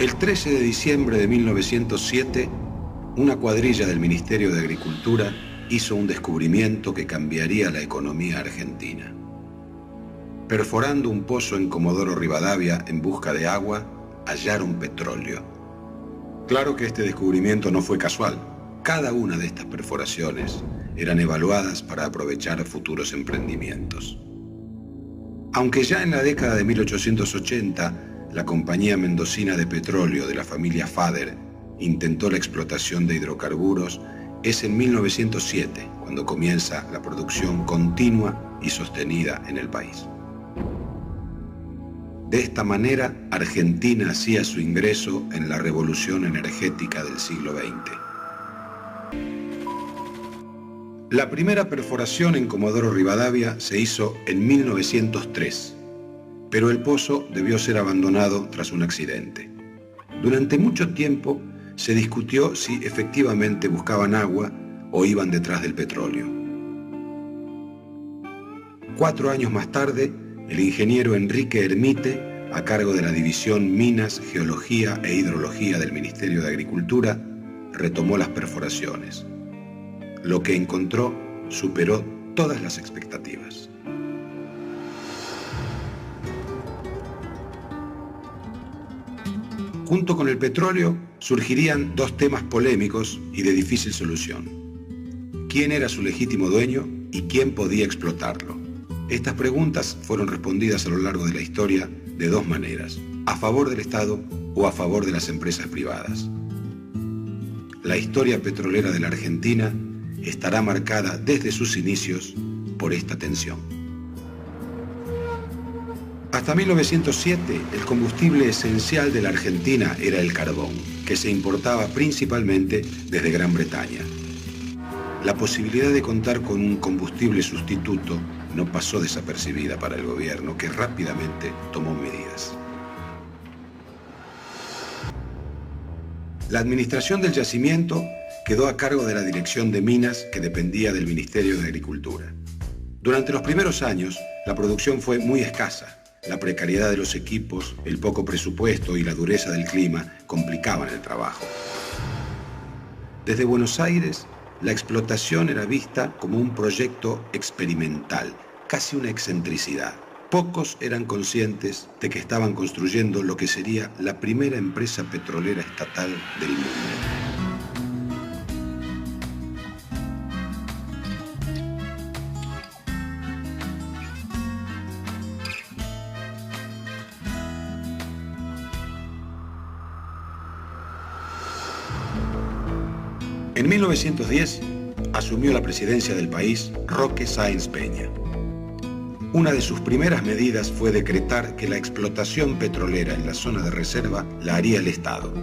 El 13 de diciembre de 1907, una cuadrilla del Ministerio de Agricultura hizo un descubrimiento que cambiaría la economía argentina. Perforando un pozo en Comodoro Rivadavia en busca de agua, hallaron petróleo. Claro que este descubrimiento no fue casual. Cada una de estas perforaciones eran evaluadas para aprovechar futuros emprendimientos. Aunque ya en la década de 1880, la compañía mendocina de petróleo de la familia Fader intentó la explotación de hidrocarburos, es en 1907 cuando comienza la producción continua y sostenida en el país. De esta manera, Argentina hacía su ingreso en la revolución energética del siglo XX. La primera perforación en Comodoro Rivadavia se hizo en 1903, pero el pozo debió ser abandonado tras un accidente. Durante mucho tiempo se discutió si efectivamente buscaban agua o iban detrás del petróleo. 4 años más tarde, el ingeniero Enrique Hermite, a cargo de la División Minas, Geología e Hidrología del Ministerio de Agricultura, retomó las perforaciones. Lo que encontró superó todas las expectativas. Junto con el petróleo surgirían 2 temas polémicos y de difícil solución. ¿Quién era su legítimo dueño y quién podía explotarlo? Estas preguntas fueron respondidas a lo largo de la historia de 2 maneras: a favor del Estado o a favor de las empresas privadas. La historia petrolera de la Argentina estará marcada desde sus inicios por esta tensión. Hasta 1907, el combustible esencial de la Argentina era el carbón, que se importaba principalmente desde Gran Bretaña. La posibilidad de contar con un combustible sustituto no pasó desapercibida para el gobierno, que rápidamente tomó medidas. La administración del yacimiento quedó a cargo de la Dirección de Minas, que dependía del Ministerio de Agricultura. Durante los primeros años, la producción fue muy escasa. La precariedad de los equipos, el poco presupuesto y la dureza del clima complicaban el trabajo. Desde Buenos Aires, la explotación era vista como un proyecto experimental, casi una excentricidad. Pocos eran conscientes de que estaban construyendo lo que sería la primera empresa petrolera estatal del mundo. En 1910 asumió la presidencia del país Roque Sáenz Peña. Una de sus primeras medidas fue decretar que la explotación petrolera en la zona de reserva la haría el Estado.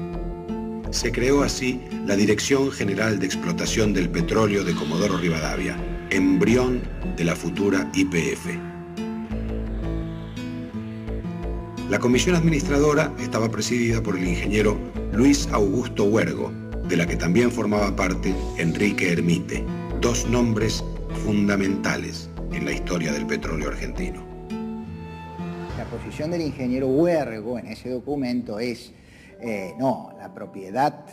Se creó así la Dirección General de Explotación del Petróleo de Comodoro Rivadavia, embrión de la futura YPF. La comisión administradora estaba presidida por el ingeniero Luis Augusto Huergo, de la que también formaba parte Enrique Hermite, 2 nombres fundamentales en la historia del petróleo argentino. La posición del ingeniero Huergo en ese documento es, no, la propiedad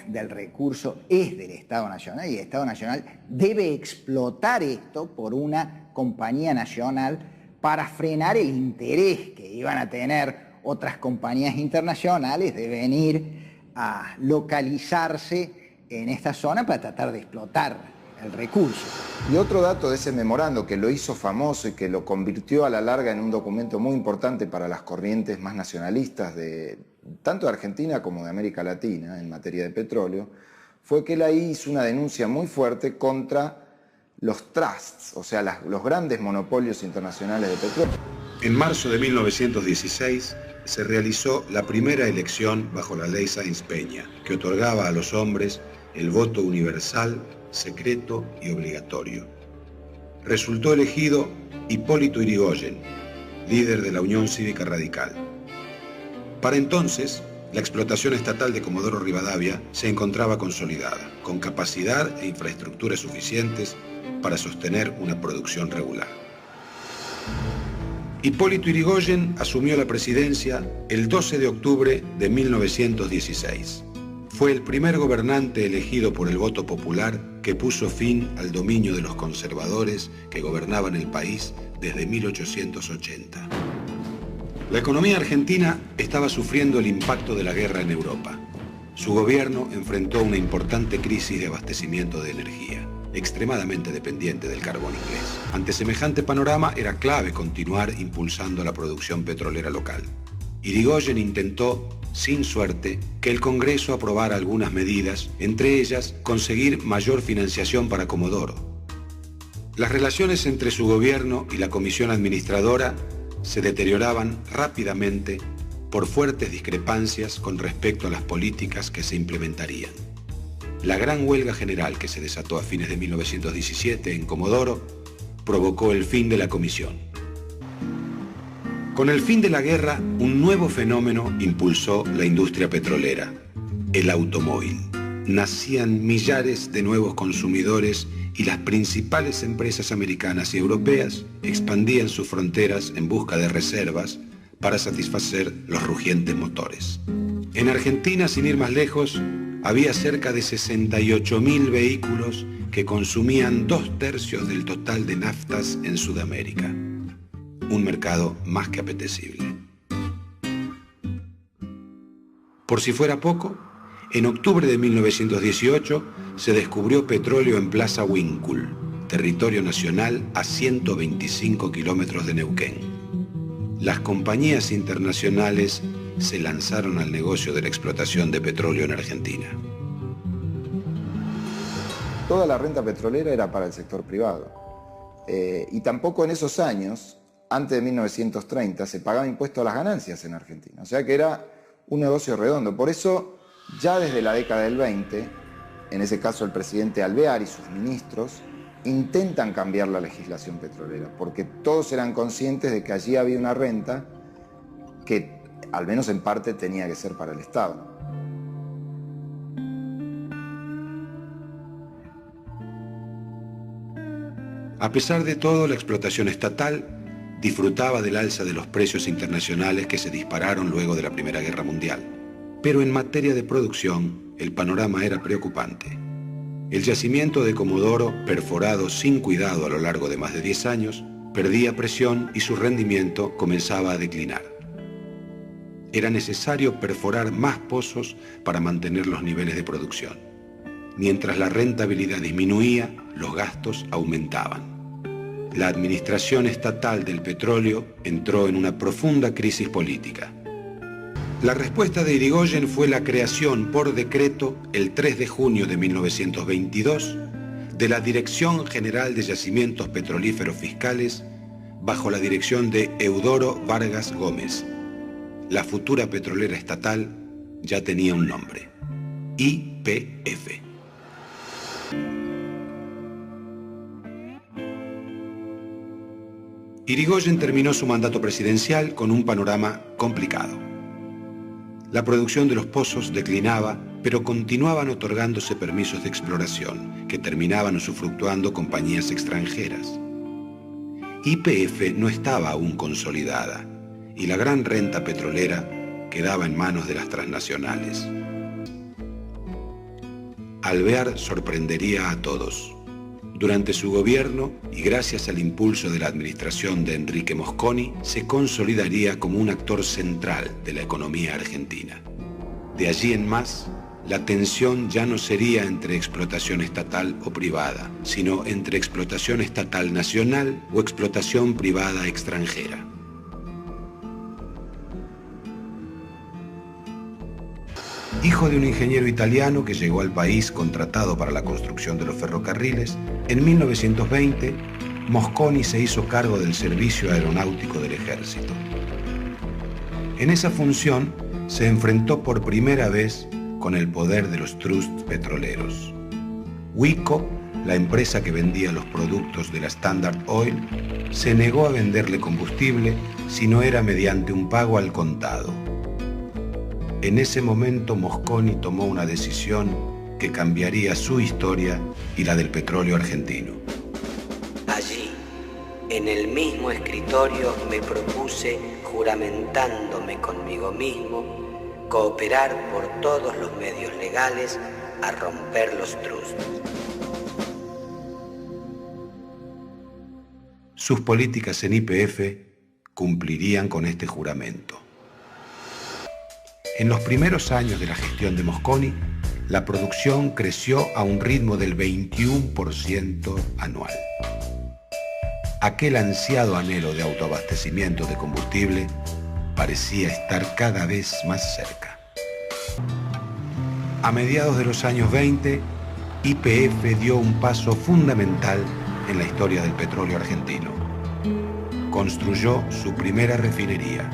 del recurso es del Estado Nacional y el Estado Nacional debe explotar esto por una compañía nacional para frenar el interés que iban a tener otras compañías internacionales de venir a localizarse en esta zona para tratar de explotar el recurso. Y otro dato de ese memorando que lo hizo famoso y que lo convirtió a la larga en un documento muy importante para las corrientes más nacionalistas de tanto de Argentina como de América Latina en materia de petróleo, fue que él ahí hizo una denuncia muy fuerte contra los trusts, o sea, los grandes monopolios internacionales de petróleo. En marzo de 1916 se realizó la primera elección bajo la ley Sáenz Peña, que otorgaba a los hombres el voto universal, secreto y obligatorio. Resultó elegido Hipólito Yrigoyen, líder de la Unión Cívica Radical. Para entonces, la explotación estatal de Comodoro Rivadavia se encontraba consolidada, con capacidad e infraestructuras suficientes para sostener una producción regular. Hipólito Yrigoyen asumió la presidencia el 12 de octubre de 1916. Fue el primer gobernante elegido por el voto popular que puso fin al dominio de los conservadores que gobernaban el país desde 1880. La economía argentina estaba sufriendo el impacto de la guerra en Europa. Su gobierno enfrentó una importante crisis de abastecimiento de energía, extremadamente dependiente del carbón inglés. Ante semejante panorama era clave continuar impulsando la producción petrolera local. Yrigoyen intentó, sin suerte, que el Congreso aprobara algunas medidas, entre ellas conseguir mayor financiación para Comodoro. Las relaciones entre su gobierno y la comisión administradora se deterioraban rápidamente por fuertes discrepancias con respecto a las políticas que se implementarían. La gran huelga general que se desató a fines de 1917 en Comodoro provocó el fin de la comisión. Con el fin de la guerra, un nuevo fenómeno impulsó la industria petrolera, el automóvil. Nacían millares de nuevos consumidores y las principales empresas americanas y europeas expandían sus fronteras en busca de reservas para satisfacer los rugientes motores. En Argentina, sin ir más lejos, había cerca de 68.000 vehículos que consumían 2/3 del total de naftas en Sudamérica. Un mercado más que apetecible. Por si fuera poco, en octubre de 1918 se descubrió petróleo en Plaza Huíncul, territorio nacional a 125 kilómetros de Neuquén. Las compañías internacionales se lanzaron al negocio de la explotación de petróleo en Argentina. Toda la renta petrolera era para el sector privado. Y tampoco en esos años, antes de 1930, se pagaba impuesto a las ganancias en Argentina. O sea que era un negocio redondo. Por eso, ya desde la década del 20, en ese caso el presidente Alvear y sus ministros, intentan cambiar la legislación petrolera, porque todos eran conscientes de que allí había una renta que, al menos en parte, tenía que ser para el Estado. A pesar de todo, la explotación estatal disfrutaba del alza de los precios internacionales que se dispararon luego de la Primera Guerra Mundial. Pero en materia de producción, el panorama era preocupante. El yacimiento de Comodoro, perforado sin cuidado a lo largo de más de 10 años, perdía presión y su rendimiento comenzaba a declinar. Era necesario perforar más pozos para mantener los niveles de producción. Mientras la rentabilidad disminuía, los gastos aumentaban. La administración estatal del petróleo entró en una profunda crisis política. La respuesta de Yrigoyen fue la creación por decreto, el 3 de junio de 1922, de la Dirección General de Yacimientos Petrolíferos Fiscales, bajo la dirección de Eudoro Vargas Gómez. La futura petrolera estatal ya tenía un nombre: YPF. Yrigoyen terminó su mandato presidencial con un panorama complicado. La producción de los pozos declinaba, pero continuaban otorgándose permisos de exploración, que terminaban usufructuando compañías extranjeras. YPF no estaba aún consolidada, y la gran renta petrolera quedaba en manos de las transnacionales. Alvear sorprendería a todos. Durante su gobierno, y gracias al impulso de la administración de Enrique Mosconi, se consolidaría como un actor central de la economía argentina. De allí en más, la tensión ya no sería entre explotación estatal o privada, sino entre explotación estatal nacional o explotación privada extranjera. Hijo de un ingeniero italiano que llegó al país contratado para la construcción de los ferrocarriles, en 1920 Mosconi se hizo cargo del servicio aeronáutico del ejército. En esa función se enfrentó por primera vez con el poder de los trusts petroleros. Huico, la empresa que vendía los productos de la Standard Oil, se negó a venderle combustible si no era mediante un pago al contado. En ese momento Mosconi tomó una decisión que cambiaría su historia y la del petróleo argentino. Allí, En el mismo escritorio me propuse, juramentándome conmigo mismo, cooperar por todos los medios legales a romper los trusts. Sus políticas en YPF cumplirían con este juramento. En los primeros años de la gestión de Mosconi, la producción creció a un ritmo del 21% anual. Aquel ansiado anhelo de autoabastecimiento de combustible parecía estar cada vez más cerca. A mediados de los años 20, YPF dio un paso fundamental en la historia del petróleo argentino. Construyó su primera refinería.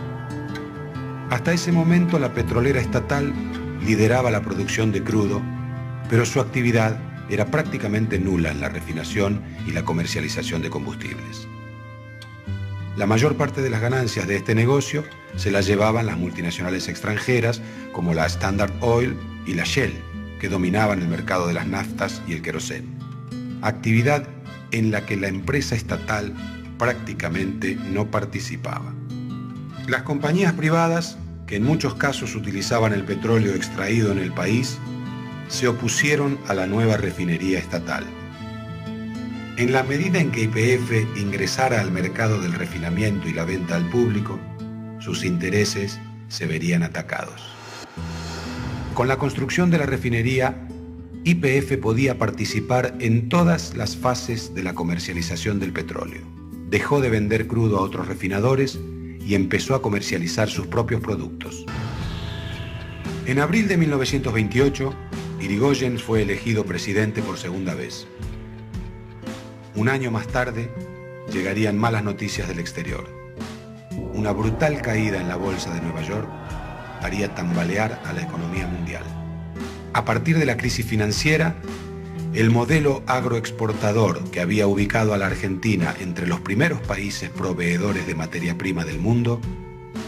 Hasta ese momento la petrolera estatal lideraba la producción de crudo, pero su actividad era prácticamente nula en la refinación y la comercialización de combustibles. La mayor parte de las ganancias de este negocio se las llevaban las multinacionales extranjeras como la Standard Oil y la Shell, que dominaban el mercado de las naftas y el queroseno. Actividad en la que la empresa estatal prácticamente no participaba. Las compañías privadas, que en muchos casos utilizaban el petróleo extraído en el país, se opusieron a la nueva refinería estatal. En la medida en que YPF ingresara al mercado del refinamiento y la venta al público, sus intereses se verían atacados. Con la construcción de la refinería, YPF podía participar en todas las fases de la comercialización del petróleo. Dejó de vender crudo a otros refinadores y empezó a comercializar sus propios productos. En abril de 1928, Irigoyen fue elegido presidente por segunda vez. Un año más tarde, llegarían malas noticias del exterior. Una brutal caída en la bolsa de Nueva York haría tambalear a la economía mundial. A partir de la crisis financiera, el modelo agroexportador que había ubicado a la Argentina entre los primeros países proveedores de materia prima del mundo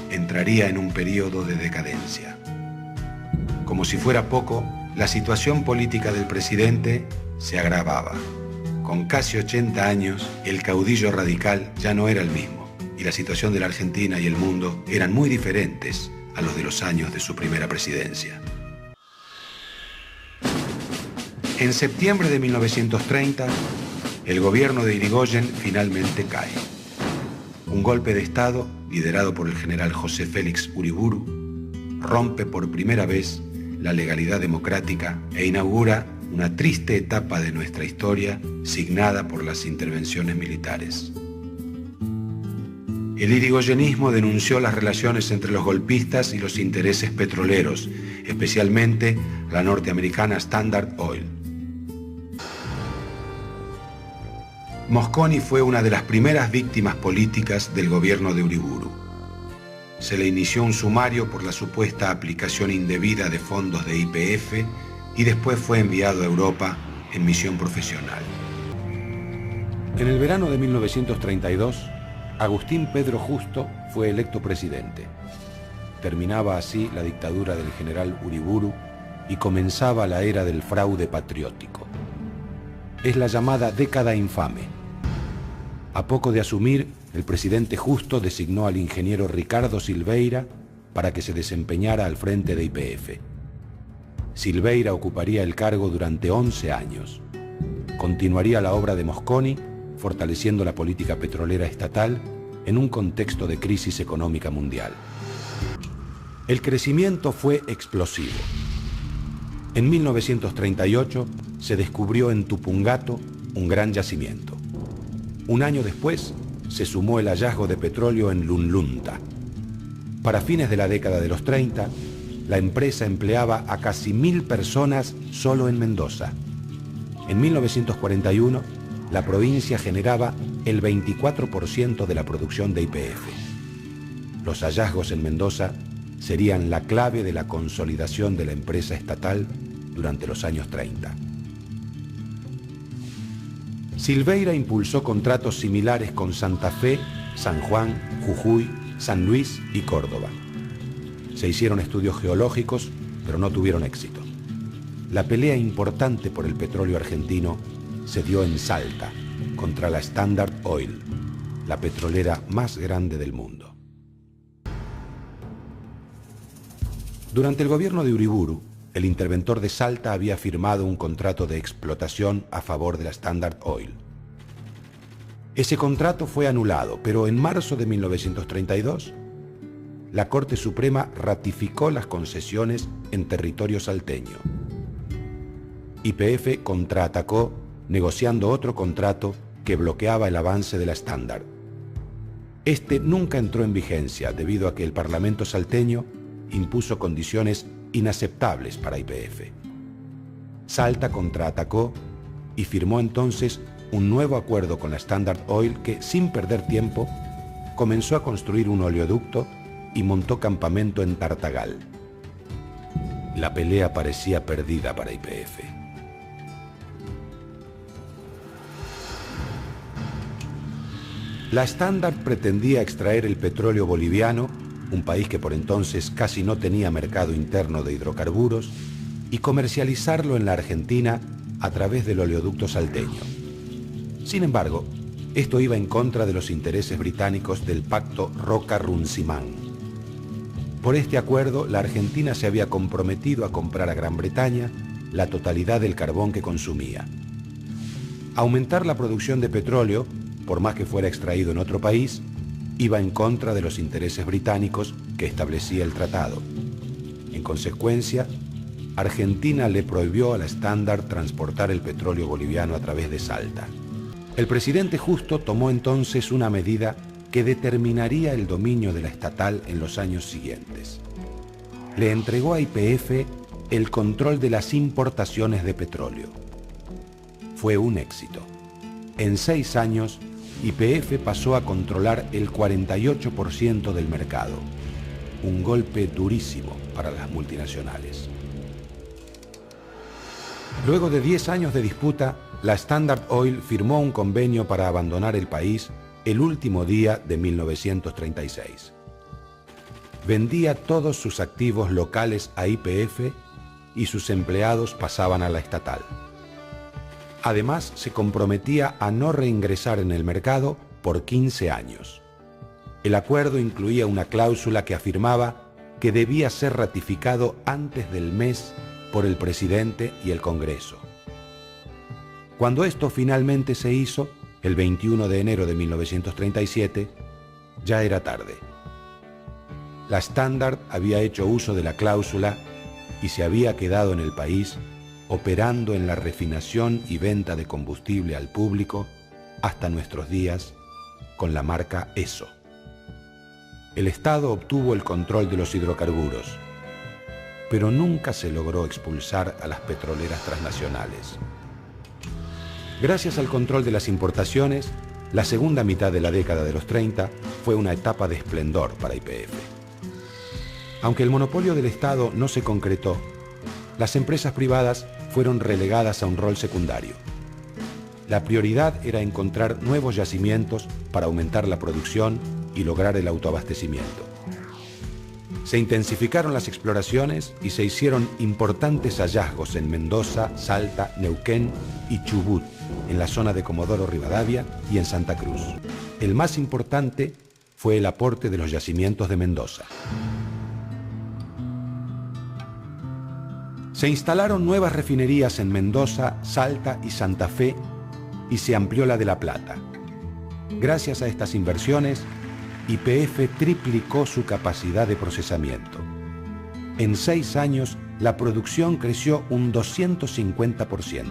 entraría en un periodo de decadencia. Como si fuera poco, la situación política del presidente se agravaba. Con casi 80 años, el caudillo radical ya no era el mismo, y la situación de la Argentina y el mundo eran muy diferentes a los de los años de su primera presidencia. En septiembre de 1930, el gobierno de Irigoyen finalmente cae. Un golpe de Estado, liderado por el general José Félix Uriburu, rompe por primera vez la legalidad democrática e inaugura una triste etapa de nuestra historia signada por las intervenciones militares. El irigoyenismo denunció las relaciones entre los golpistas y los intereses petroleros, especialmente la norteamericana Standard Oil. Mosconi fue una de las primeras víctimas políticas del gobierno de Uriburu. Se le inició un sumario por la supuesta aplicación indebida de fondos de YPF y después fue enviado a Europa en misión profesional. En el verano de 1932, Agustín Pedro Justo fue electo presidente. Terminaba así la dictadura del general Uriburu y comenzaba la era del fraude patriótico. Es la llamada década infame. A poco de asumir, el presidente Justo designó al ingeniero Ricardo Silveira para que se desempeñara al frente de YPF. Silveira ocuparía el cargo durante 11 años. Continuaría la obra de Mosconi, fortaleciendo la política petrolera estatal en un contexto de crisis económica mundial. El crecimiento fue explosivo. En 1938 se descubrió en Tupungato un gran yacimiento. Un año después se sumó el hallazgo de petróleo en Lunlunta. Para fines de la década de los 30, la empresa empleaba a casi 1000 personas solo en Mendoza. En 1941, la provincia generaba el 24% de la producción de YPF. Los hallazgos en Mendoza serían la clave de la consolidación de la empresa estatal durante los años 30. Silveira impulsó contratos similares con Santa Fe, San Juan, Jujuy, San Luis y Córdoba. Se hicieron estudios geológicos, pero no tuvieron éxito. La pelea importante por el petróleo argentino se dio en Salta, contra la Standard Oil. la petrolera más grande del mundo. Durante el gobierno de Uriburu, el interventor de Salta había firmado un contrato de explotación a favor de la Standard Oil. Ese contrato fue anulado, pero en marzo de 1932, la Corte Suprema ratificó las concesiones en territorio salteño. YPF contraatacó negociando otro contrato que bloqueaba el avance de la Standard. Este nunca entró en vigencia debido a que el Parlamento salteño impuso condiciones inaceptables para YPF. Salta contraatacó y firmó entonces un nuevo acuerdo con la Standard Oil que, sin perder tiempo, comenzó a construir un oleoducto y montó campamento en Tartagal. La pelea parecía perdida para YPF. La Standard pretendía extraer el petróleo boliviano, un país que por entonces casi no tenía mercado interno de hidrocarburos, y comercializarlo en la Argentina a través del oleoducto salteño. Sin embargo, esto iba en contra de los intereses británicos del Pacto Roca-Runciman. Por este acuerdo, la Argentina se había comprometido a comprar a Gran Bretaña la totalidad del carbón que consumía. Aumentar la producción de petróleo, por más que fuera extraído en otro país, iba en contra de los intereses británicos que establecía el tratado. En consecuencia, Argentina le prohibió a la Standard transportar el petróleo boliviano a través de Salta. El presidente Justo tomó entonces una medida que determinaría el dominio de la estatal en los años siguientes. Le entregó a YPF el control de las importaciones de petróleo. Fue un éxito. En 6 años, YPF pasó a controlar el 48% del mercado, un golpe durísimo para las multinacionales. Luego de 10 años de disputa, la Standard Oil firmó un convenio para abandonar el país el último día de 1936. Vendía todos sus activos locales a YPF y sus empleados pasaban a la estatal. Además, se comprometía a no reingresar en el mercado por 15 años. El acuerdo incluía una cláusula que afirmaba que debía ser ratificado antes del mes por el presidente y el Congreso. Cuando esto finalmente se hizo, el 21 de enero de 1937, ya era tarde. La Standard había hecho uso de la cláusula y se había quedado en el país operando en la refinación y venta de combustible al público hasta nuestros días con la marca Esso. El Estado obtuvo el control de los hidrocarburos, pero nunca se logró expulsar a las petroleras transnacionales. Gracias al control de las importaciones, la segunda mitad de la década de los 30 fue una etapa de esplendor para YPF. Aunque el monopolio del Estado no se concretó, las empresas privadas fueron relegadas a un rol secundario. La prioridad era encontrar nuevos yacimientos para aumentar la producción y lograr el autoabastecimiento. Se intensificaron las exploraciones y se hicieron importantes hallazgos en Mendoza, Salta, Neuquén y Chubut, en la zona de Comodoro Rivadavia y en Santa Cruz. El más importante fue el aporte de los yacimientos de Mendoza. Se instalaron nuevas refinerías en Mendoza, Salta y Santa Fe y se amplió la de La Plata. Gracias a estas inversiones, YPF triplicó su capacidad de procesamiento. En 6 años, la producción creció un 250%.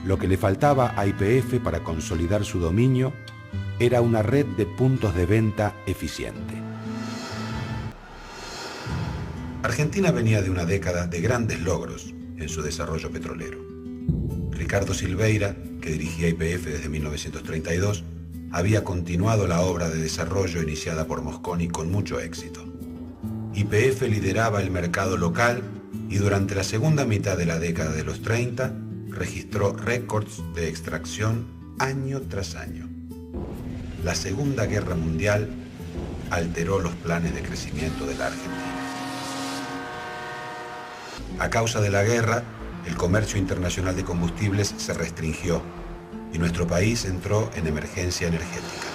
Lo que le faltaba a YPF para consolidar su dominio era una red de puntos de venta eficiente. Argentina venía de una década de grandes logros en su desarrollo petrolero. Ricardo Silveira, que dirigía YPF desde 1932, había continuado la obra de desarrollo iniciada por Mosconi con mucho éxito. YPF lideraba el mercado local y durante la segunda mitad de la década de los 30 registró récords de extracción año tras año. La Segunda Guerra Mundial alteró los planes de crecimiento de la Argentina. A causa de la guerra, el comercio internacional de combustibles se restringió y nuestro país entró en emergencia energética.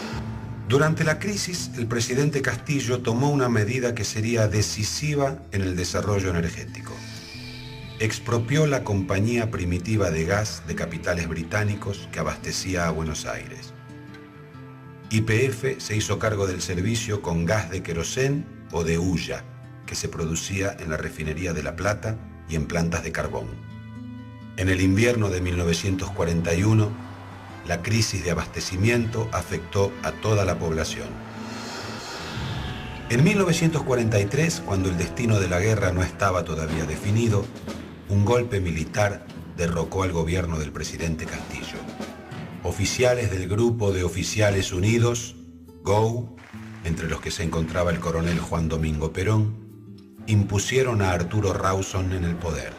Durante la crisis, el presidente Castillo tomó una medida que sería decisiva en el desarrollo energético. Expropió la compañía primitiva de gas de capitales británicos que abastecía a Buenos Aires. YPF se hizo cargo del servicio con gas de querosén o de hulla, que se producía en la refinería de La Plata y en plantas de carbón. En el invierno de 1941, la crisis de abastecimiento afectó a toda la población. En 1943, cuando el destino de la guerra no estaba todavía definido, un golpe militar derrocó al gobierno del presidente Castillo. Oficiales del Grupo de Oficiales Unidos, GO, entre los que se encontraba el coronel Juan Domingo Perón, impusieron a Arturo Rawson en el poder.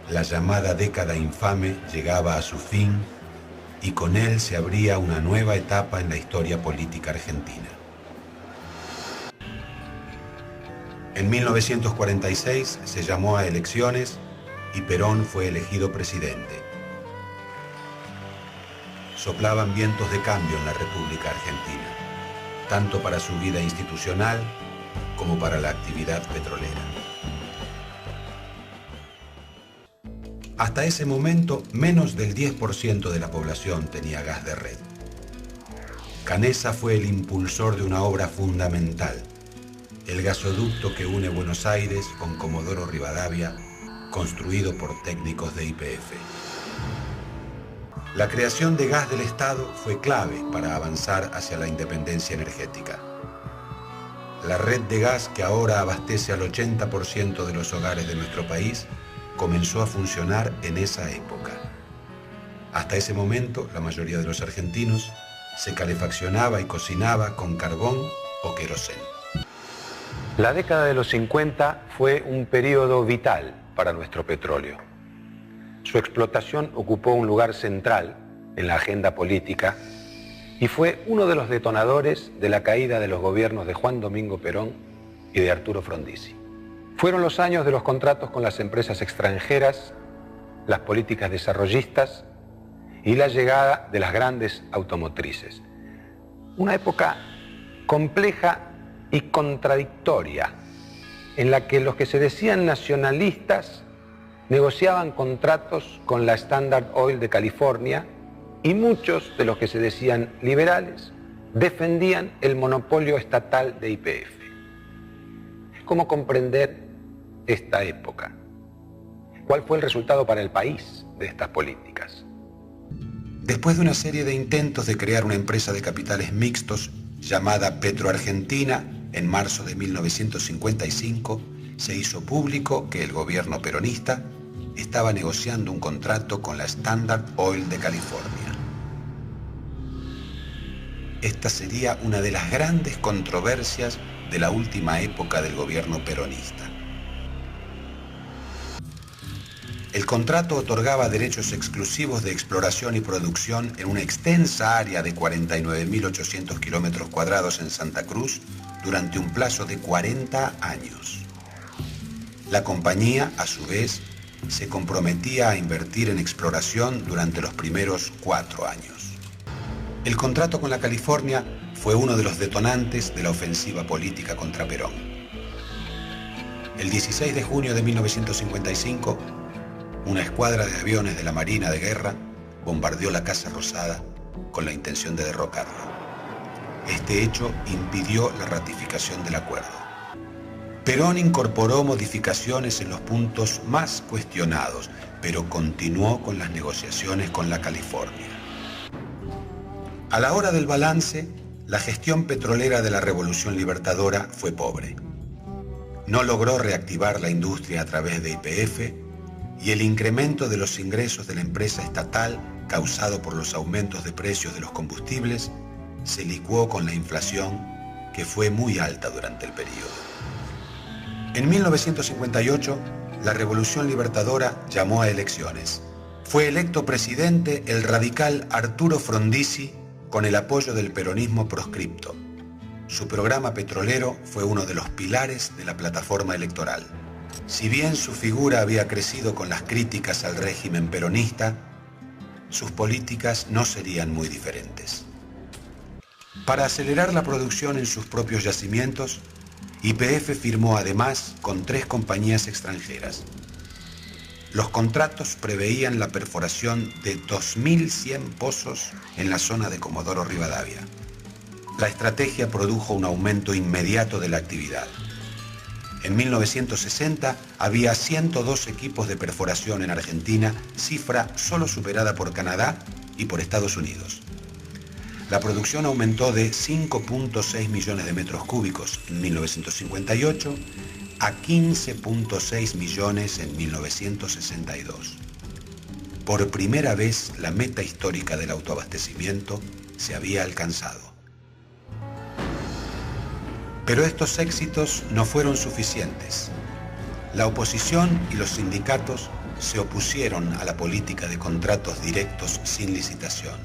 La llamada década infame llegaba a su fin y con él se abría una nueva etapa en la historia política argentina. En 1946 se llamó a elecciones y Perón fue elegido presidente. Soplaban vientos de cambio en la República Argentina, tanto para su vida institucional como para la actividad petrolera. Hasta ese momento, menos del 10% de la población tenía gas de red. Canesa fue el impulsor de una obra fundamental, el gasoducto que une Buenos Aires con Comodoro Rivadavia, construido por técnicos de YPF. La creación de gas del Estado fue clave para avanzar hacia la independencia energética. La red de gas que ahora abastece al 80% de los hogares de nuestro país comenzó a funcionar en esa época. Hasta ese momento, la mayoría de los argentinos se calefaccionaba y cocinaba con carbón o querosén. La década de los 50 fue un periodo vital para nuestro petróleo. Su explotación ocupó un lugar central en la agenda política y fue uno de los detonadores de la caída de los gobiernos de Juan Domingo Perón y de Arturo Frondizi. Fueron los años de los contratos con las empresas extranjeras, las políticas desarrollistas y la llegada de las grandes automotrices. Una época compleja y contradictoria, en la que los que se decían nacionalistas negociaban contratos con la Standard Oil de California y muchos de los que se decían liberales defendían el monopolio estatal de YPF. ¿Cómo comprender esta época? ¿Cuál fue el resultado para el país de estas políticas? Después de una serie de intentos de crear una empresa de capitales mixtos llamada Petroargentina, en marzo de 1955 se hizo público que el gobierno peronista estaba negociando un contrato con la Standard Oil de California. Esta sería una de las grandes controversias de la última época del gobierno peronista. El contrato otorgaba derechos exclusivos de exploración y producción en una extensa área de 49.800 kilómetros cuadrados en Santa Cruz durante un plazo de 40 años. La compañía, a su vez, se comprometía a invertir en exploración durante los primeros 4 años. El contrato con la California fue uno de los detonantes de la ofensiva política contra Perón. El 16 de junio de 1955, una escuadra de aviones de la Marina de Guerra bombardeó la Casa Rosada con la intención de derrocarlo. Este hecho impidió la ratificación del acuerdo. Perón incorporó modificaciones en los puntos más cuestionados, pero continuó con las negociaciones con la California. A la hora del balance, la gestión petrolera de la Revolución Libertadora fue pobre. No logró reactivar la industria a través de YPF y el incremento de los ingresos de la empresa estatal causado por los aumentos de precios de los combustibles se licuó con la inflación, que fue muy alta durante el periodo. En 1958, la Revolución Libertadora llamó a elecciones. Fue electo presidente el radical Arturo Frondizi con el apoyo del peronismo proscripto. Su programa petrolero fue uno de los pilares de la plataforma electoral. Si bien su figura había crecido con las críticas al régimen peronista, sus políticas no serían muy diferentes. Para acelerar la producción en sus propios yacimientos, YPF firmó además con 3 compañías extranjeras. Los contratos preveían la perforación de 2.100 pozos en la zona de Comodoro Rivadavia. La estrategia produjo un aumento inmediato de la actividad. En 1960 había 102 equipos de perforación en Argentina, cifra solo superada por Canadá y por Estados Unidos. La producción aumentó de 5.6 millones de metros cúbicos en 1958 a 15.6 millones en 1962. Por primera vez, la meta histórica del autoabastecimiento se había alcanzado. Pero estos éxitos no fueron suficientes. La oposición y los sindicatos se opusieron a la política de contratos directos sin licitación,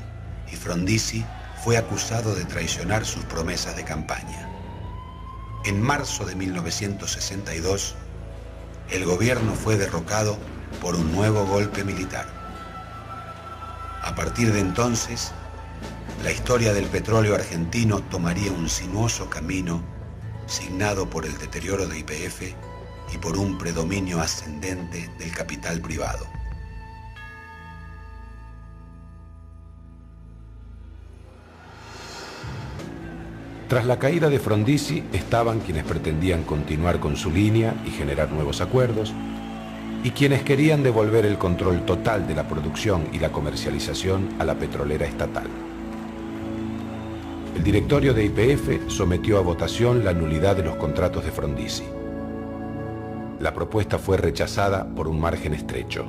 y Frondizi fue acusado de traicionar sus promesas de campaña. En marzo de 1962, el gobierno fue derrocado por un nuevo golpe militar. A partir de entonces, la historia del petróleo argentino tomaría un sinuoso camino signado por el deterioro de YPF y por un predominio ascendente del capital privado. Tras la caída de Frondizi estaban quienes pretendían continuar con su línea y generar nuevos acuerdos, y quienes querían devolver el control total de la producción y la comercialización a la petrolera estatal. El directorio de YPF sometió a votación la nulidad de los contratos de Frondizi. La propuesta fue rechazada por un margen estrecho.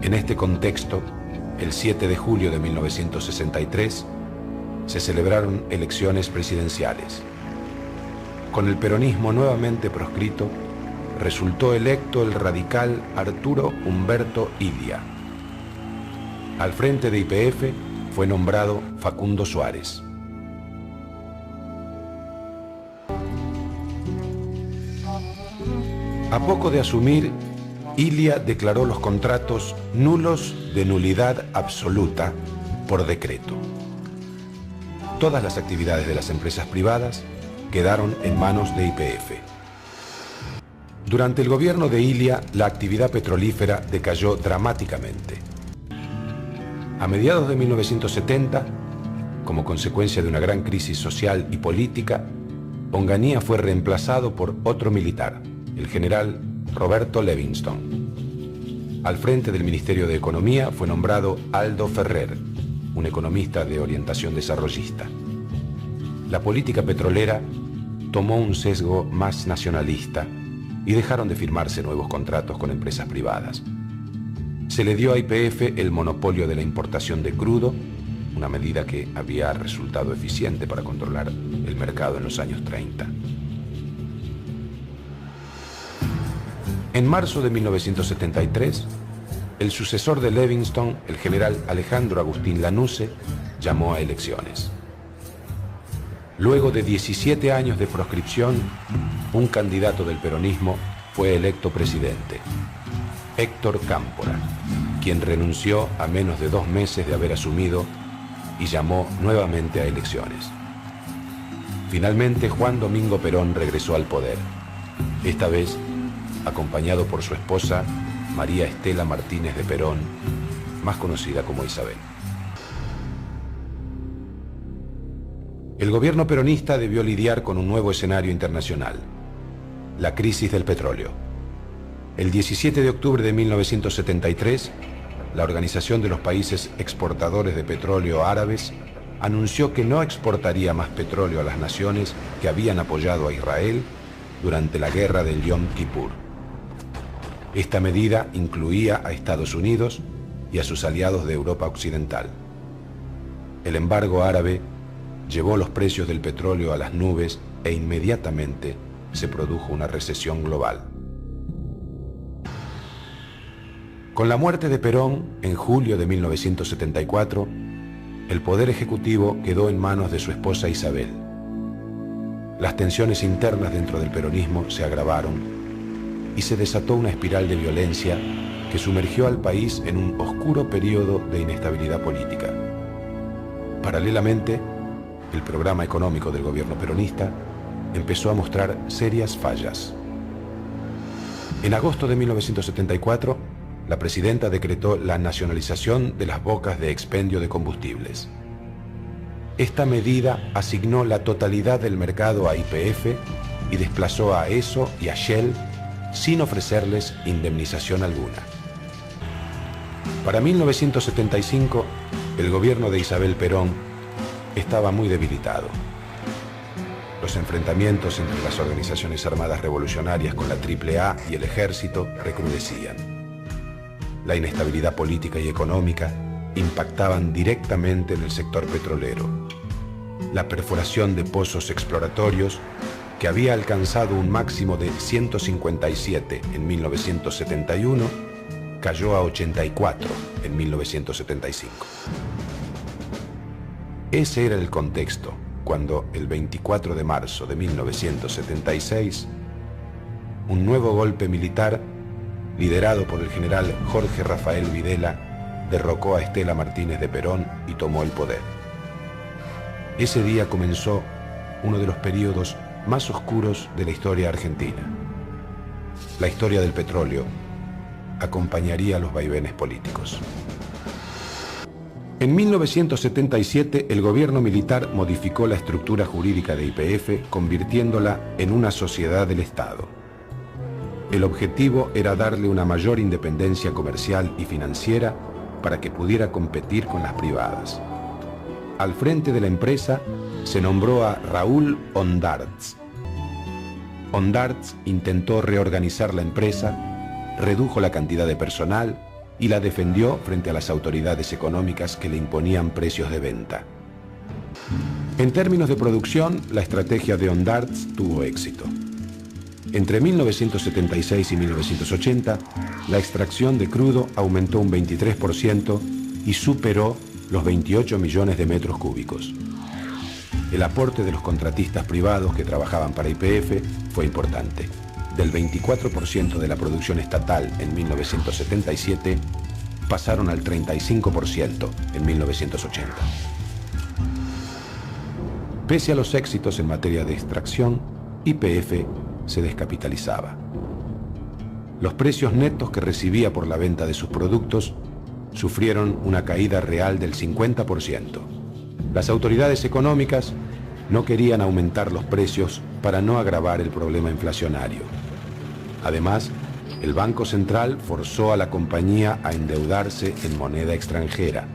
En este contexto, el 7 de julio de 1963, se celebraron elecciones presidenciales. Con el peronismo nuevamente proscrito, resultó electo el radical Arturo Humberto Ilia. Al frente de YPF fue nombrado Facundo Suárez. A poco de asumir, Ilia declaró los contratos nulos de nulidad absoluta por decreto. Todas las actividades de las empresas privadas quedaron en manos de YPF. Durante el gobierno de Ilia, la actividad petrolífera decayó dramáticamente. A mediados de 1970, como consecuencia de una gran crisis social y política, Onganía fue reemplazado por otro militar, el general Roberto Levingston. Al frente del Ministerio de Economía fue nombrado Aldo Ferrer, un economista de orientación desarrollista. La política petrolera tomó un sesgo más nacionalista y dejaron de firmarse nuevos contratos con empresas privadas. Se le dio a YPF el monopolio de la importación de crudo, una medida que había resultado eficiente para controlar el mercado en los años 30. En marzo de 1973, el sucesor de Levingston, el general Alejandro Agustín Lanusse, llamó a elecciones. Luego de 17 años de proscripción, un candidato del peronismo fue electo presidente, Héctor Cámpora, quien renunció a menos de 2 meses de haber asumido y llamó nuevamente a elecciones. Finalmente, Juan Domingo Perón regresó al poder, esta vez acompañado por su esposa, María Estela Martínez de Perón, más conocida como Isabel. El gobierno peronista debió lidiar con un nuevo escenario internacional, la crisis del petróleo. El 17 de octubre de 1973, la Organización de los Países Exportadores de Petróleo Árabes anunció que no exportaría más petróleo a las naciones que habían apoyado a Israel durante la guerra del Yom Kippur. Esta medida incluía a Estados Unidos y a sus aliados de Europa Occidental. El embargo árabe llevó los precios del petróleo a las nubes e inmediatamente se produjo una recesión global. Con la muerte de Perón, en julio de 1974, el poder ejecutivo quedó en manos de su esposa Isabel. Las tensiones internas dentro del peronismo se agravaron y se desató una espiral de violencia que sumergió al país en un oscuro periodo de inestabilidad política. Paralelamente, el programa económico del gobierno peronista empezó a mostrar serias fallas. En agosto de 1974, la presidenta decretó la nacionalización de las bocas de expendio de combustibles. Esta medida asignó la totalidad del mercado a YPF y desplazó a ESSO y a Shell sin ofrecerles indemnización alguna. Para 1975, el gobierno de Isabel Perón estaba muy debilitado. Los enfrentamientos entre las organizaciones armadas revolucionarias con la AAA y el ejército recrudecían. La inestabilidad política y económica impactaban directamente en el sector petrolero. La perforación de pozos exploratorios, que había alcanzado un máximo de 157 en 1971, cayó a 84 en 1975. Ese era el contexto cuando, el 24 de marzo de 1976, un nuevo golpe militar, liderado por el general Jorge Rafael Videla, derrocó a Estela Martínez de Perón y tomó el poder. Ese día comenzó uno de los periodos más oscuros de la historia argentina. La historia del petróleo acompañaría los vaivenes políticos. En 1977, el gobierno militar modificó la estructura jurídica de YPF, convirtiéndola en una sociedad del Estado. El objetivo era darle una mayor independencia comercial y financiera para que pudiera competir con las privadas. Al frente de la empresa se nombró a Raúl Ondartz. Ondartz intentó reorganizar la empresa, redujo la cantidad de personal y la defendió frente a las autoridades económicas que le imponían precios de venta. En términos de producción, la estrategia de Ondartz tuvo éxito. Entre 1976 y 1980, la extracción de crudo aumentó un 23% y superó los 28 millones de metros cúbicos. El aporte de los contratistas privados que trabajaban para YPF fue importante. Del 24% de la producción estatal en 1977, pasaron al 35% en 1980. Pese a los éxitos en materia de extracción, YPF se descapitalizaba. Los precios netos que recibía por la venta de sus productos sufrieron una caída real del 50%. Las autoridades económicas no querían aumentar los precios para no agravar el problema inflacionario. Además, el Banco Central forzó a la compañía a endeudarse en moneda extranjera,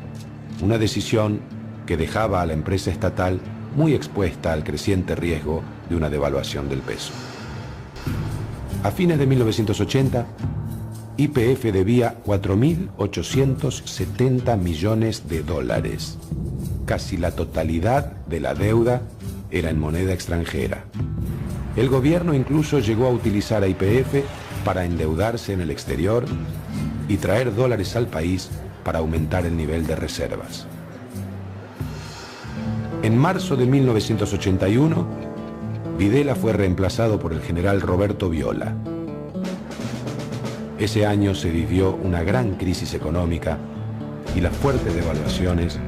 una decisión que dejaba a la empresa estatal muy expuesta al creciente riesgo de una devaluación del peso. A fines de 1980, YPF debía 4.870 millones de dólares. Casi la totalidad de la deuda era en moneda extranjera. El gobierno incluso llegó a utilizar a YPF para endeudarse en el exterior y traer dólares al país para aumentar el nivel de reservas. En marzo de 1981, Videla fue reemplazado por el general Roberto Viola. Ese año se vivió una gran crisis económica y las fuertes devaluaciones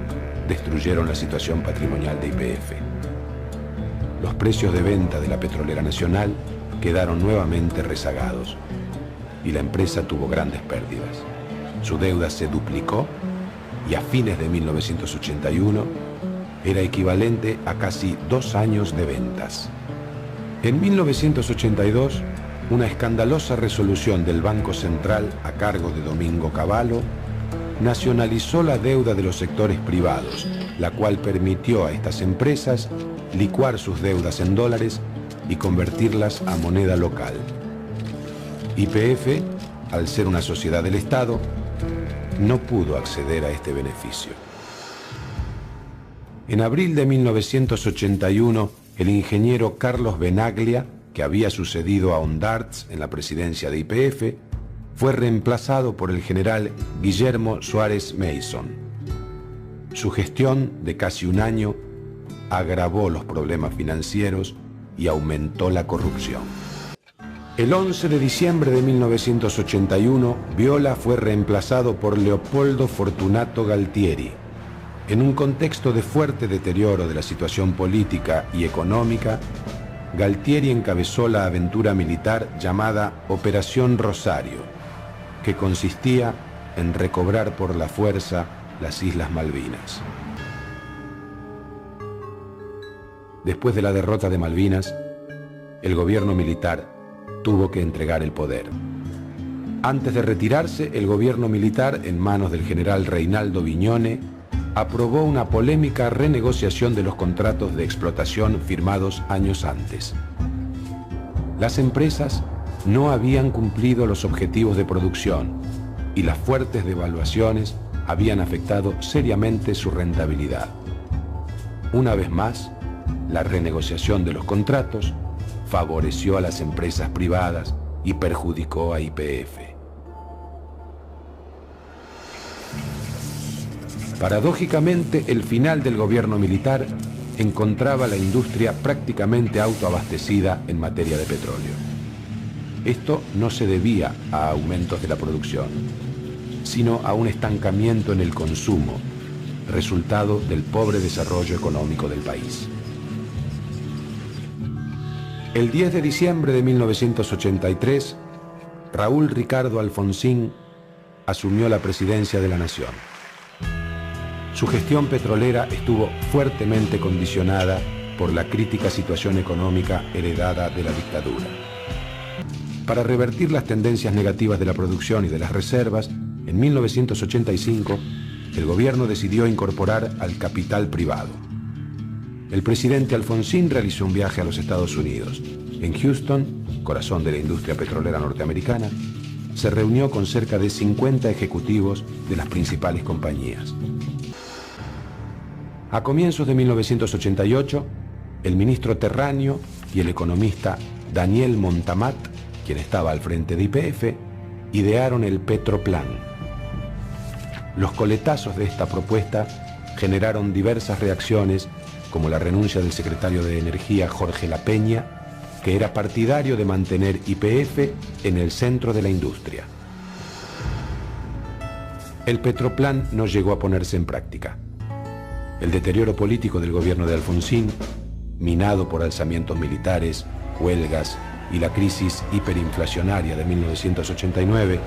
destruyeron la situación patrimonial de YPF. Los precios de venta de la petrolera nacional quedaron nuevamente rezagados y la empresa tuvo grandes pérdidas. Su deuda se duplicó y a fines de 1981 era equivalente a casi 2 años de ventas. En 1982, una escandalosa resolución del Banco Central a cargo de Domingo Cavallo nacionalizó la deuda de los sectores privados, la cual permitió a estas empresas licuar sus deudas en dólares y convertirlas a moneda local. YPF, al ser una sociedad del Estado, no pudo acceder a este beneficio. En abril de 1981, el ingeniero Carlos Benaglia, que había sucedido a Ondartz en la presidencia de YPF, fue reemplazado por el general Guillermo Suárez Mason. Su gestión de casi un año agravó los problemas financieros y aumentó la corrupción. El 11 de diciembre de 1981, Viola fue reemplazado por Leopoldo Fortunato Galtieri. En un contexto de fuerte deterioro de la situación política y económica, Galtieri encabezó la aventura militar llamada Operación Rosario, que consistía en recobrar por la fuerza las Islas Malvinas. Después de la derrota de Malvinas, el gobierno militar tuvo que entregar el poder. Antes de retirarse, el gobierno militar, en manos del general Reinaldo Viñone, aprobó una polémica renegociación de los contratos de explotación firmados años antes. Las empresas no habían cumplido los objetivos de producción y las fuertes devaluaciones habían afectado seriamente su rentabilidad. Una vez más, la renegociación de los contratos favoreció a las empresas privadas y perjudicó a YPF. Paradójicamente, el final del gobierno militar encontraba la industria prácticamente autoabastecida en materia de petróleo. Esto no se debía a aumentos de la producción, sino a un estancamiento en el consumo, resultado del pobre desarrollo económico del país. El 10 de diciembre de 1983, Raúl Ricardo Alfonsín asumió la presidencia de la nación. Su gestión petrolera estuvo fuertemente condicionada por la crítica situación económica heredada de la dictadura. Para revertir las tendencias negativas de la producción y de las reservas, en 1985, el gobierno decidió incorporar al capital privado. El presidente Alfonsín realizó un viaje a los Estados Unidos. En Houston, corazón de la industria petrolera norteamericana, se reunió con cerca de 50 ejecutivos de las principales compañías. A comienzos de 1988, el ministro Terráneo y el economista Daniel Montamat, quien estaba al frente de YPF, idearon el Petroplan. Los coletazos de esta propuesta generaron diversas reacciones, como la renuncia del secretario de Energía Jorge Lapeña, que era partidario de mantener YPF en el centro de la industria. El Petroplan no llegó a ponerse en práctica. El deterioro político del gobierno de Alfonsín, minado por alzamientos militares, huelgas y la crisis hiperinflacionaria de 1989,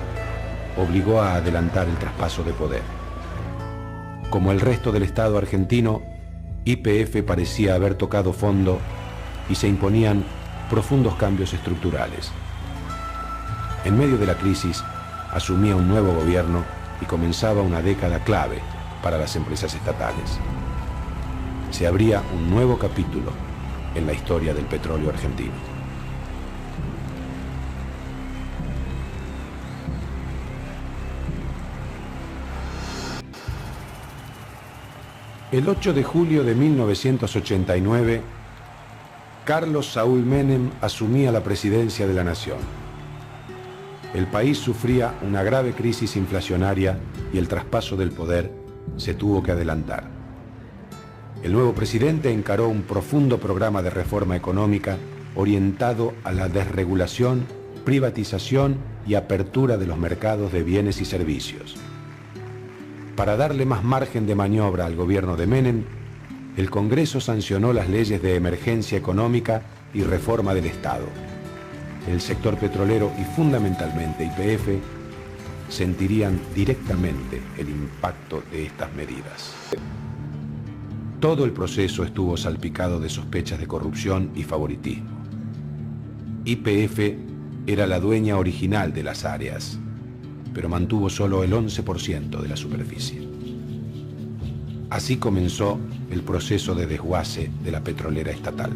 obligó a adelantar el traspaso de poder. Como el resto del Estado argentino, YPF parecía haber tocado fondo y se imponían profundos cambios estructurales. En medio de la crisis, asumía un nuevo gobierno y comenzaba una década clave para las empresas estatales. Se abría un nuevo capítulo en la historia del petróleo argentino. El 8 de julio de 1989, Carlos Saúl Menem asumía la presidencia de la nación. El país sufría una grave crisis inflacionaria y el traspaso del poder se tuvo que adelantar. El nuevo presidente encaró un profundo programa de reforma económica orientado a la desregulación, privatización y apertura de los mercados de bienes y servicios. Para darle más margen de maniobra al gobierno de Menem, el Congreso sancionó las leyes de emergencia económica y reforma del Estado. El sector petrolero y fundamentalmente YPF sentirían directamente el impacto de estas medidas. Todo el proceso estuvo salpicado de sospechas de corrupción y favoritismo. YPF era la dueña original de las áreas, pero mantuvo solo el 11% de la superficie. Así comenzó el proceso de desguace de la petrolera estatal.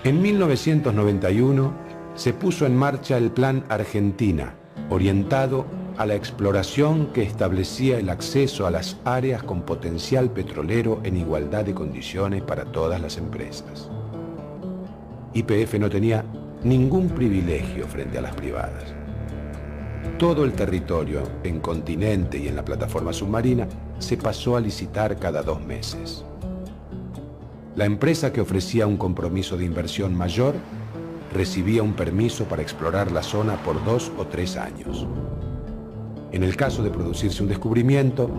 En 1991 se puso en marcha el Plan Argentina, orientado a la exploración que establecía el acceso a las áreas con potencial petrolero en igualdad de condiciones para todas las empresas. YPF no tenía ningún privilegio frente a las privadas. Todo el territorio en continente y en la plataforma submarina se pasó a licitar cada 2 meses. La empresa que ofrecía un compromiso de inversión mayor recibía un permiso para explorar la zona por 2 o 3 años. En el caso de producirse un descubrimiento,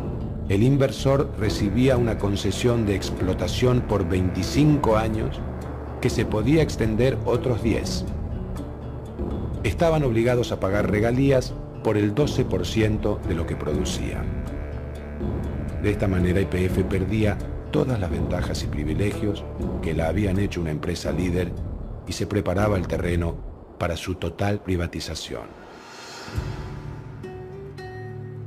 el inversor recibía una concesión de explotación por 25 años que se podía extender otros 10. Estaban obligados a pagar regalías por el 12% de lo que producían. De esta manera YPF perdía todas las ventajas y privilegios que la habían hecho una empresa líder y se preparaba el terreno para su total privatización.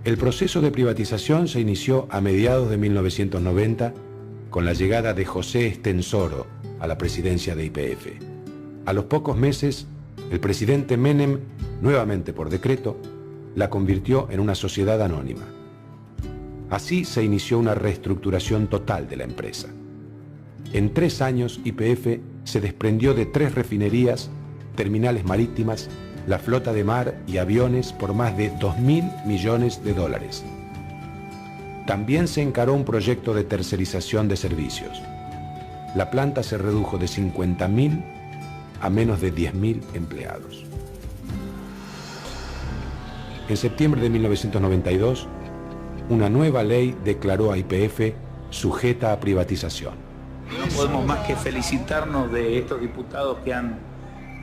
El proceso de privatización se inició a mediados de 1990 con la llegada de José Estensoro a la presidencia de YPF. A los pocos meses, el presidente Menem, nuevamente por decreto, la convirtió en una sociedad anónima. Así se inició una reestructuración total de la empresa. En 3 años, YPF se desprendió de 3 refinerías, terminales marítimas, la flota de mar y aviones por más de $2.000 millones. También se encaró un proyecto de tercerización de servicios. La planta se redujo de 50.000 a menos de 10.000 empleados. En septiembre de 1992, una nueva ley declaró a YPF sujeta a privatización. No podemos más que felicitarnos de estos diputados que han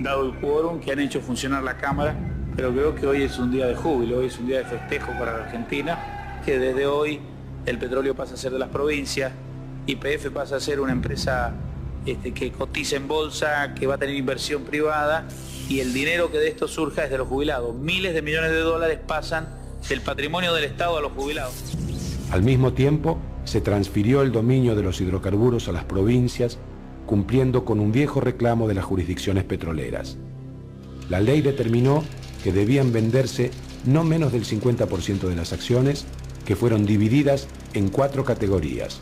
dado el quórum, que han hecho funcionar la Cámara, pero creo que hoy es un día de júbilo, hoy es un día de festejo para la Argentina, que desde hoy el petróleo pasa a ser de las provincias, YPF pasa a ser una empresa que cotiza en bolsa, que va a tener inversión privada, y el dinero que de esto surja es de los jubilados. Miles de millones de dólares pasan del patrimonio del Estado a los jubilados. Al mismo tiempo, se transfirió el dominio de los hidrocarburos a las provincias, cumpliendo con un viejo reclamo de las jurisdicciones petroleras. La ley determinó que debían venderse no menos del 50% de las acciones, que fueron divididas en 4 categorías.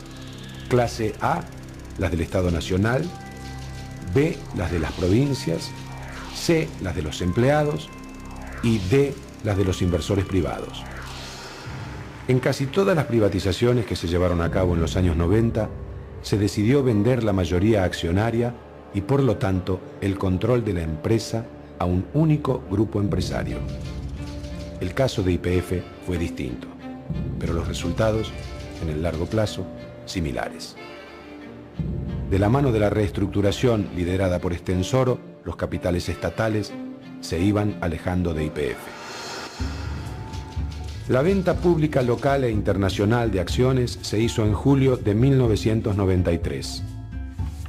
Clase A, las del Estado Nacional; B, las de las provincias; C, las de los empleados; y D, las de los inversores privados. En casi todas las privatizaciones que se llevaron a cabo en los años 90, se decidió vender la mayoría accionaria y, por lo tanto, el control de la empresa a un único grupo empresario. El caso de YPF fue distinto, pero los resultados, en el largo plazo, similares. De la mano de la reestructuración liderada por Estensoro, los capitales estatales se iban alejando de YPF. La venta pública local e internacional de acciones se hizo en julio de 1993.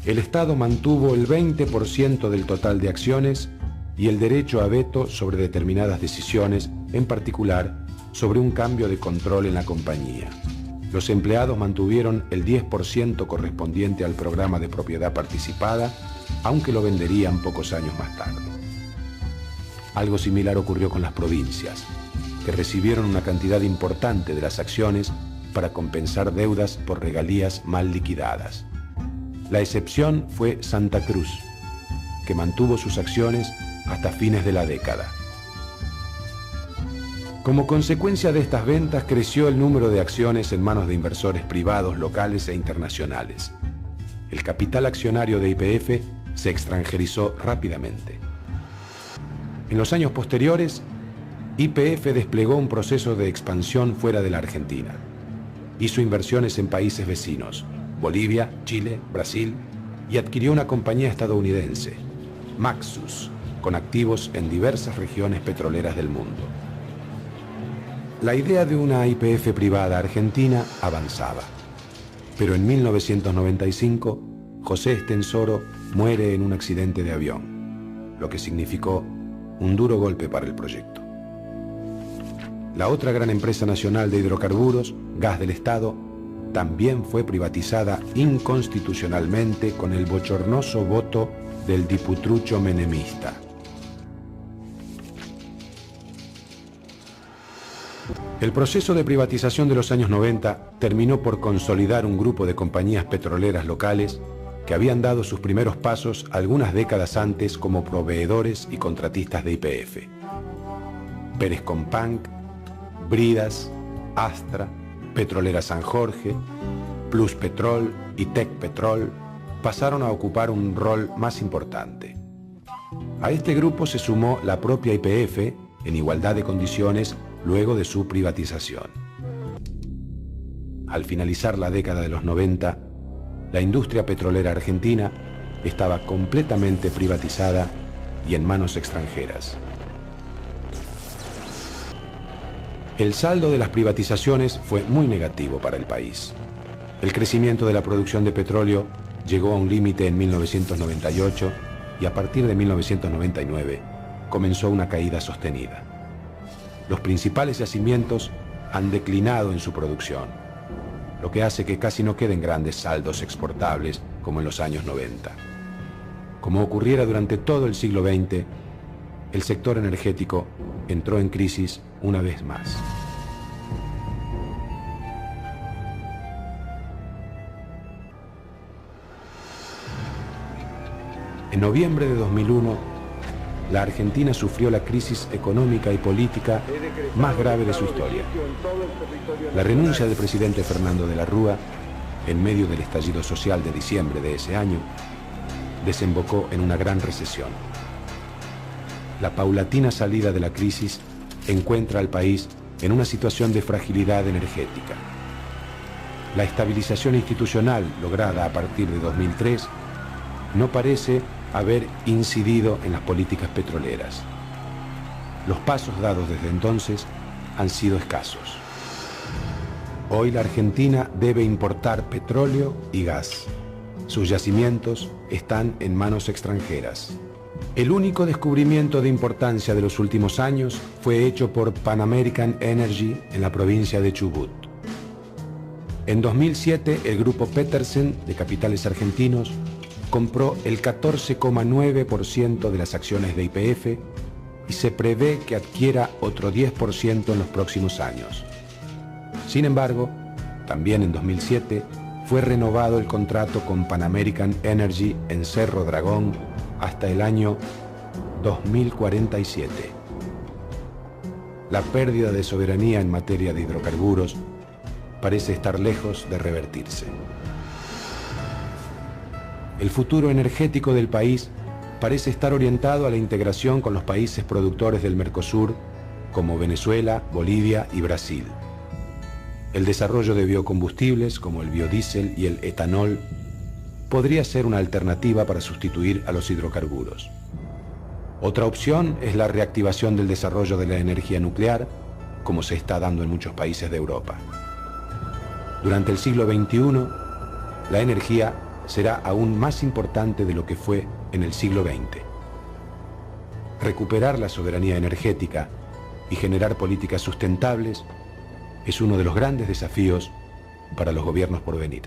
El Estado mantuvo el 20% del total de acciones y el derecho a veto sobre determinadas decisiones, en particular sobre un cambio de control en la compañía. Los empleados mantuvieron el 10% correspondiente al programa de propiedad participada, aunque lo venderían pocos años más tarde. Algo similar ocurrió con las provincias, que recibieron una cantidad importante de las acciones para compensar deudas por regalías mal liquidadas. La excepción fue Santa Cruz, que mantuvo sus acciones hasta fines de la década. Como consecuencia de estas ventas, creció el número de acciones en manos de inversores privados, locales e internacionales. El capital accionario de YPF se extranjerizó rápidamente. En los años posteriores, YPF desplegó un proceso de expansión fuera de la Argentina. Hizo inversiones en países vecinos, Bolivia, Chile, Brasil, y adquirió una compañía estadounidense, Maxus, con activos en diversas regiones petroleras del mundo. La idea de una YPF privada argentina avanzaba, pero en 1995 José Estensoro muere en un accidente de avión, lo que significó un duro golpe para el proyecto. La otra gran empresa nacional de hidrocarburos, Gas del Estado, también fue privatizada inconstitucionalmente con el bochornoso voto del diputrucho menemista. El proceso de privatización de los años 90 terminó por consolidar un grupo de compañías petroleras locales que habían dado sus primeros pasos algunas décadas antes como proveedores y contratistas de YPF. Pérez Companc, Bridas, Astra, Petrolera San Jorge, Plus Petrol y Tec Petrol pasaron a ocupar un rol más importante. A este grupo se sumó la propia YPF, en igualdad de condiciones, luego de su privatización. Al finalizar la década de los 90, la industria petrolera argentina estaba completamente privatizada y en manos extranjeras. El saldo de las privatizaciones fue muy negativo para el país. El crecimiento de la producción de petróleo llegó a un límite en 1998 y a partir de 1999 comenzó una caída sostenida. Los principales yacimientos han declinado en su producción, lo que hace que casi no queden grandes saldos exportables como en los años 90. Como ocurriera durante todo el siglo XX, el sector energético entró en crisis una vez más. En noviembre de 2001, la Argentina sufrió la crisis económica y política más grave de su historia. La renuncia del presidente Fernando de la Rúa, en medio del estallido social de diciembre de ese año, desembocó en una gran recesión. La paulatina salida de la crisis encuentra al país en una situación de fragilidad energética. La estabilización institucional lograda a partir de 2003 no parece haber incidido en las políticas petroleras. Los pasos dados desde entonces han sido escasos. Hoy la Argentina debe importar petróleo y gas. Sus yacimientos están en manos extranjeras. El único descubrimiento de importancia de los últimos años fue hecho por Pan American Energy en la provincia de Chubut. En 2007, el grupo Petersen, de capitales argentinos, compró el 14,9% de las acciones de YPF y se prevé que adquiera otro 10% en los próximos años. Sin embargo, también en 2007 fue renovado el contrato con Pan American Energy en Cerro Dragón hasta el año 2047. La pérdida de soberanía en materia de hidrocarburos parece estar lejos de revertirse. El futuro energético del país parece estar orientado a la integración con los países productores del Mercosur, como Venezuela, Bolivia y Brasil. El desarrollo de biocombustibles, como el biodiesel y el etanol, podría ser una alternativa para sustituir a los hidrocarburos. Otra opción es la reactivación del desarrollo de la energía nuclear, como se está dando en muchos países de Europa. Durante el siglo XXI, la energía será aún más importante de lo que fue en el siglo XX. Recuperar la soberanía energética y generar políticas sustentables es uno de los grandes desafíos para los gobiernos por venir.